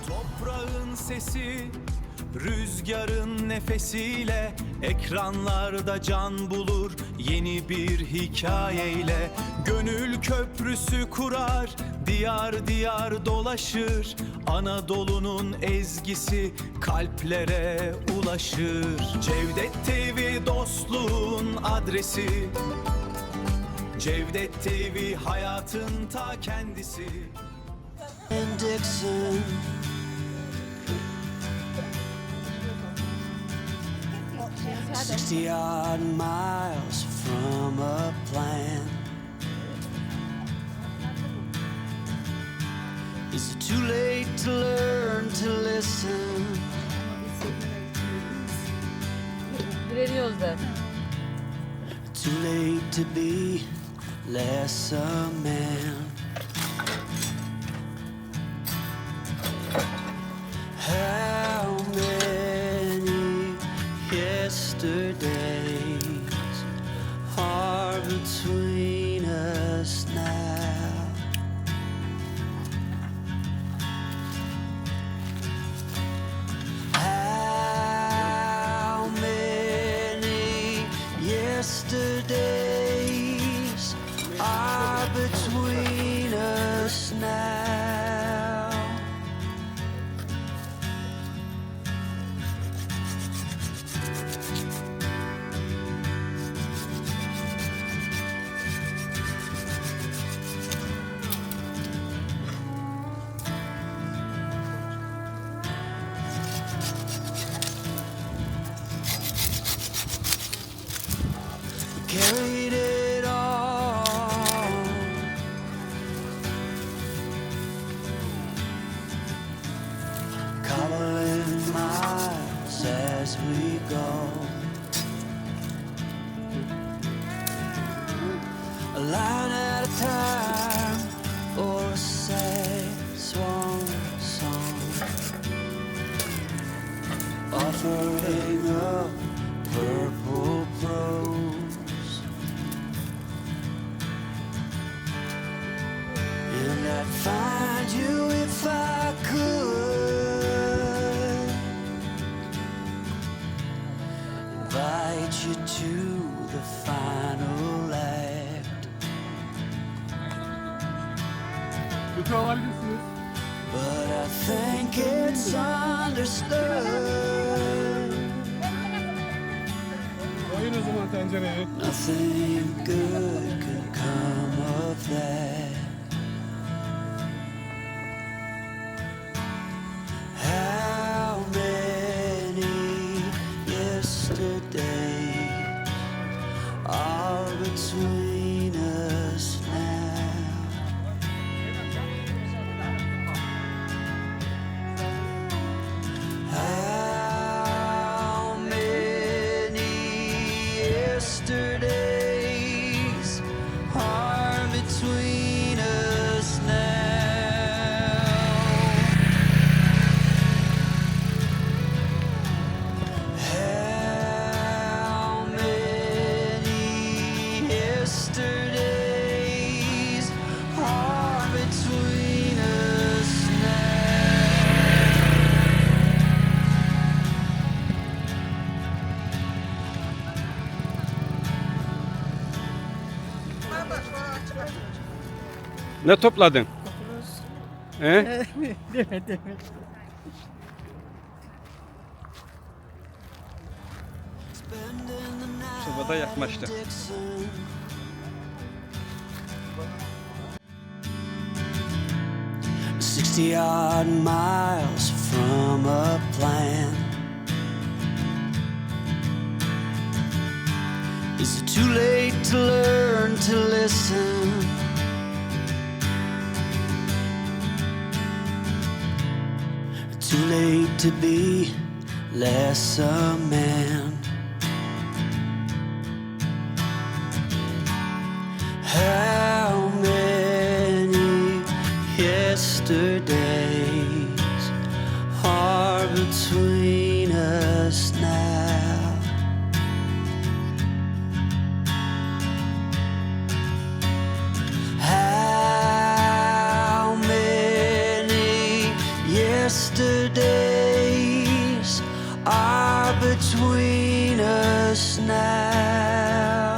Toprağın sesi, rüzgarın nefesiyle ekranlarda can bulur yeni bir hikayeyle. Gönül köprüsü kurar, diyar diyar dolaşır. Anadolu'nun ezgisi kalplere ulaşır. Cevdet TV dostluğun adresi. Cevdet TV hayatın ta kendisi. Dixon. 60 odd miles from a plan. Is it too late to learn to listen? Direniyoruz da. Too late to be less a man. How many yesterdays are between us now? How many yesterdays are between us now? Carried it all. Cobbling miles as we go. A line at a time, or a sad swan song. Offering up purple prose. And I'd find you if I could. Invite you to the final act. But I think it's understood. Nothing good could come of that. How many yesterdays are between us now? How many yesterdays are between us now? How many yesterdays are between us Ne topladın? He? Demedim. Sobada yakmıştı. 60 odd miles from a plan. Is it too late to learn to listen? Too late to be less a man. How many yesterdays are between us now? How many yesterdays now.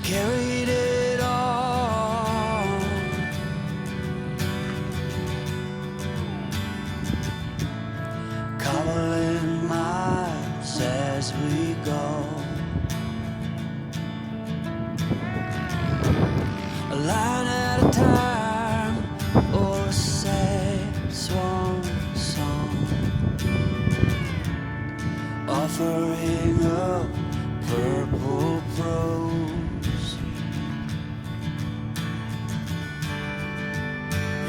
Carried it on, cobbling miles as we go, a line at a time, or a sad swan song, offering up purple prose.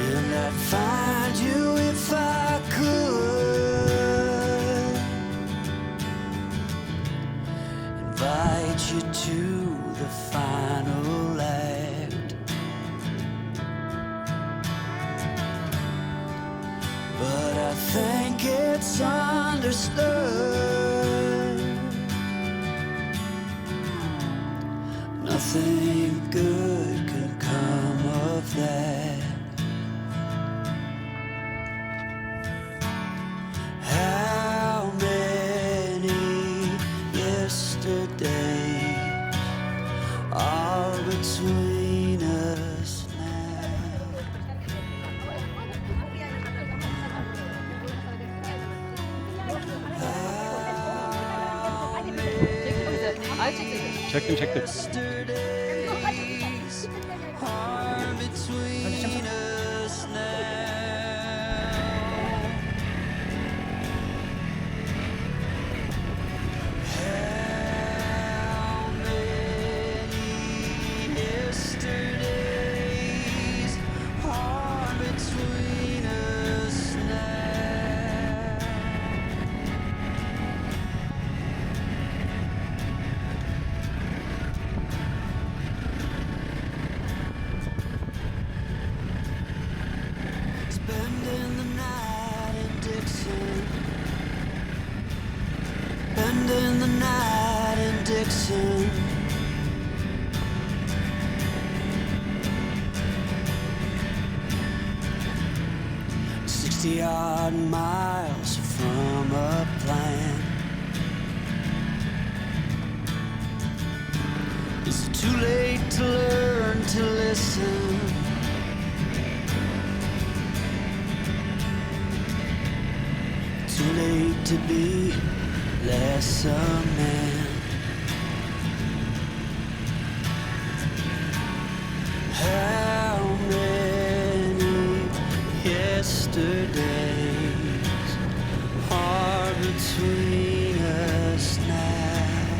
And I'd find you if I could, invite you to the final act, but I think it's understood nothing good can come of that. How many yesterdays are between us now? How many Çektim. yesterdays are between us now? How many yesterdays are between us now? Spending the night in Dixon, spending the night in Dixon. 60-odd miles from a plan. Is it too late to learn to listen? Too late to be less a man. How many yesterdays are between us now?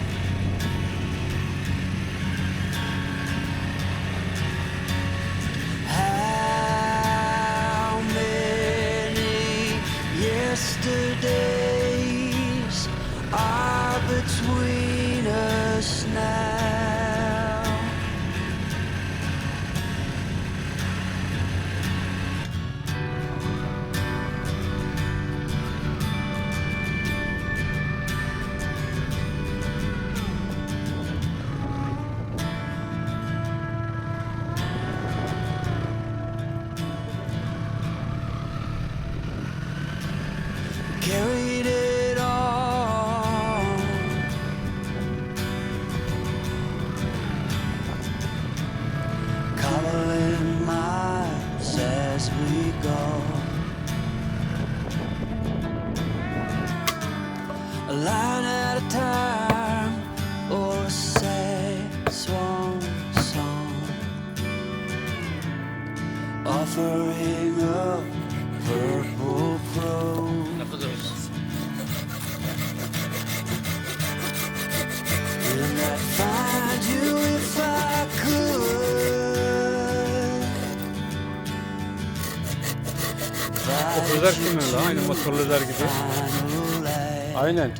How many yesterdays are between us now? Carried it on, cobbling miles as we go, a line at a time, or a sad swan song, offering up purple prose. And I'd find you if I could. Motorlar sürmüyorlar, aynı motorlar gibi. Aynen.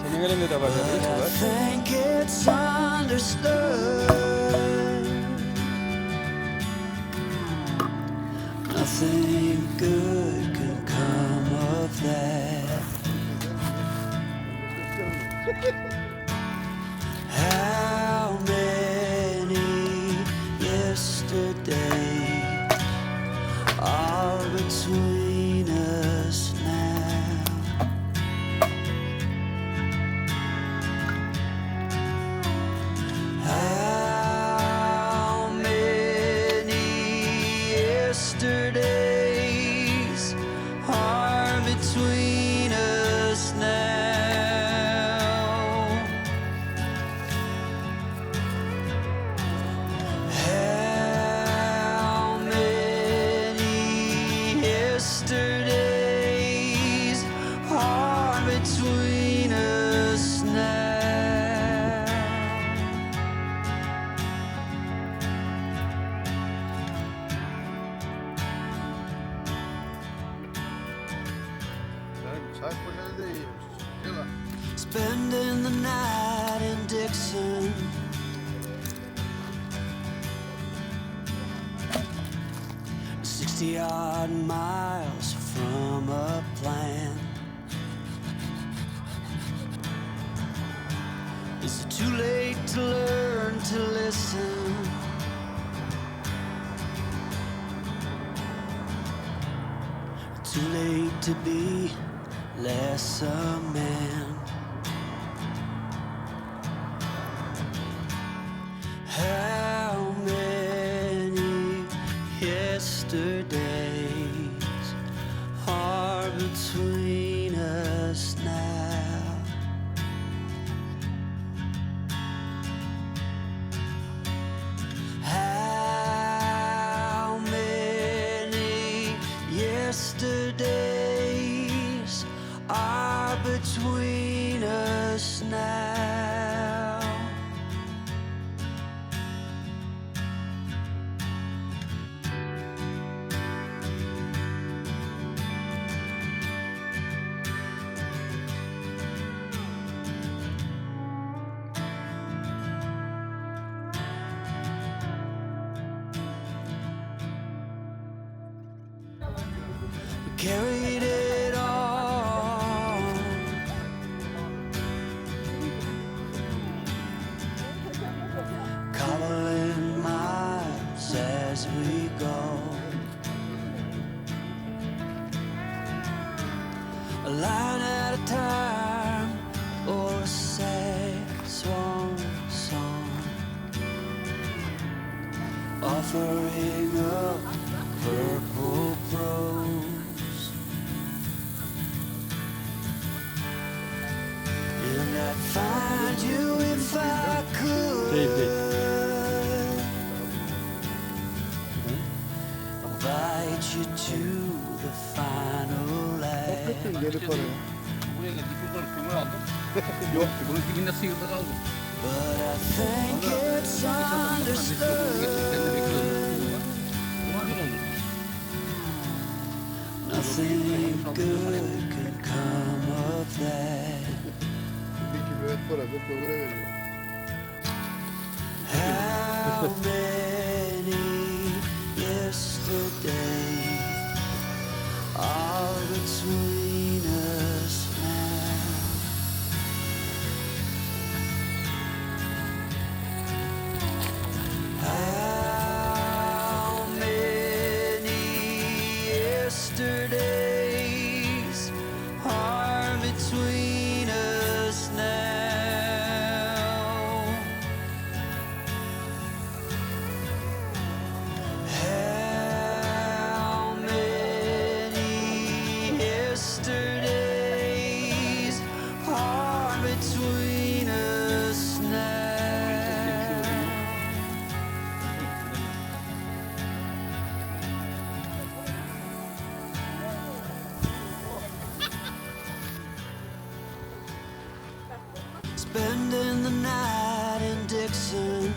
Senin elinde de var. I think it's understood Nothing good can come of that. How many yesterdays are between us now? How many yesterdays are between us now? How many yesterdays are between us now? Çay poşeti de iyiymiş. Gel lan. Spending the night in Dixon. 60-odd miles from a plan. Is it too late to learn to listen? Too late to be less a man. How many yesterdays are between us now? How many yesterdays are between us now? Carried it on. Cobbling miles as we go. A line at a time, or a sad swan song, offering up purple prose. And I'd find you if I could. Invite you to the final act. Geri paraya. Buraya geldik. Buradan kömür aldım. Yok. Bunun dibinde sıyırdı kaldı. But I think it's understood. Nothing good can come of that. Bir kübet para da kömüre veriyor. How many yesterdays are between us now? How many yesterdays are between us now? How many yesterdays are between us now? Spending the night in Dixon.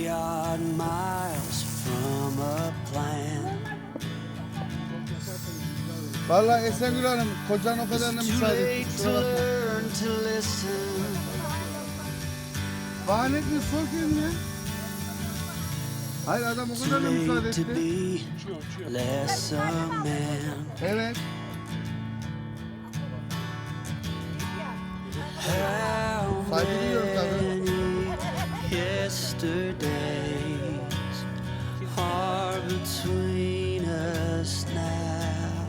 Odd miles from a plan. Vallahi Esengül Hanım, kocan o kadarına It's too müsaade late etti. to Kusura bakma. learn to listen. Bahane etme, sor kendine. Hayır, adam o kadar da müsaade Made to etti. be less a man. Evet. How Saygı duyuyorum tabii. many yesterdays are between us now?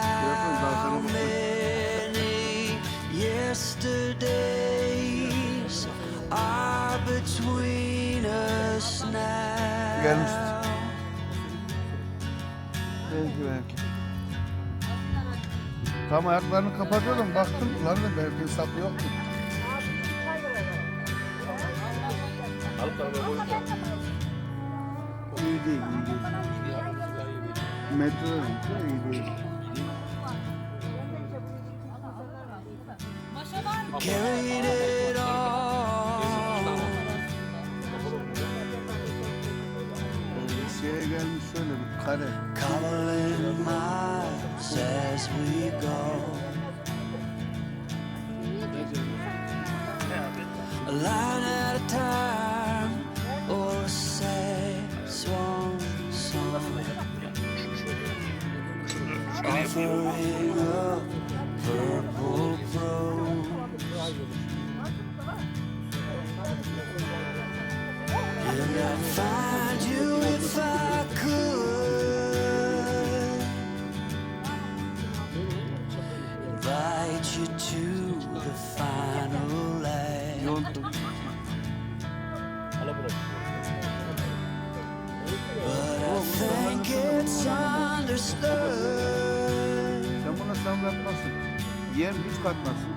How many yesterdays are between us now? Gelmiştir. Belki. Tam ayaklarını kapatıyordum, baktım lan da belki sapı yoktu. İyi değil, iyi değil. Metro iyi değil. Carried it all. Şeye gelmiş şöyle bir kare. Covering miles as we go. A line at a time, or a sad swan song. Offering up purple rose. And I'd find you if I could. Invite you to the final act. Yonttum. But I think it's understood. Sen buna samratmasın. Yem hiç katmasın.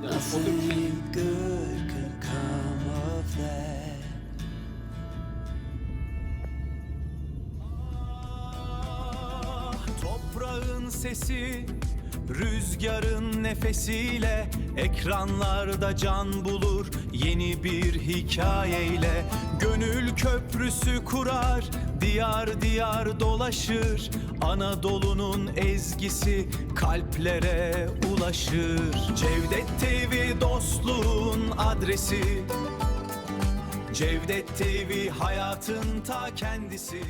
Nothing good can come of that. Toprağın sesi, rüzgarın nefesiyle ekranlarda can bulur yeni bir hikayeyle. Gönül köprüsü kurar, diyar diyar dolaşır. Anadolu'nun ezgisi kalplere ulaşır. Cevdet TV dostluğun adresi. Cevdet TV hayatın ta kendisi.